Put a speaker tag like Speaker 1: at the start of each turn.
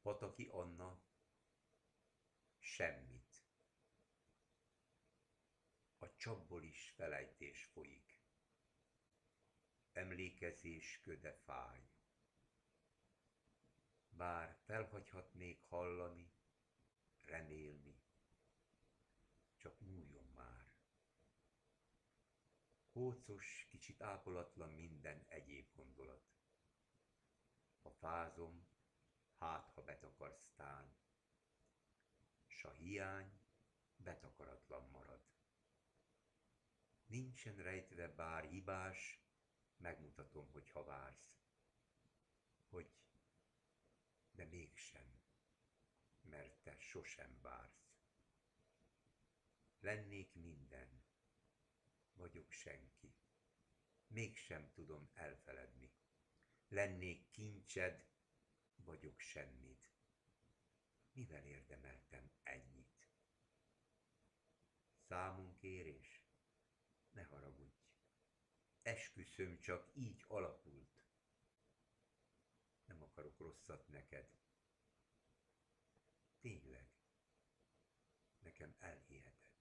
Speaker 1: Pataki Anna, semmit. A csapból is felejtés folyik. Emlékezés köde fáj. Bár felhagyhatnék hallani, remélni, csak múljon már. Kócos, kicsit ápolatlan minden egyéb gondolat. Ha fázom, hát ha betakarsz tán, s a hiány betakaratlan marad. Nincsen rejtve bár hibás, megmutatom, hogy ha vársz. Hogy, de mégsem, mert te sosem vársz. Lennék minden, vagyok senki, mégsem tudom elfeledni. Lennék kincsed, vagyok semmit. Mivel érdemeltem ennyit? Számon kérés? Ne haragudj. Esküszöm, csak így alakult. Nem akarok rosszat neked. Tényleg, nekem elhiheted.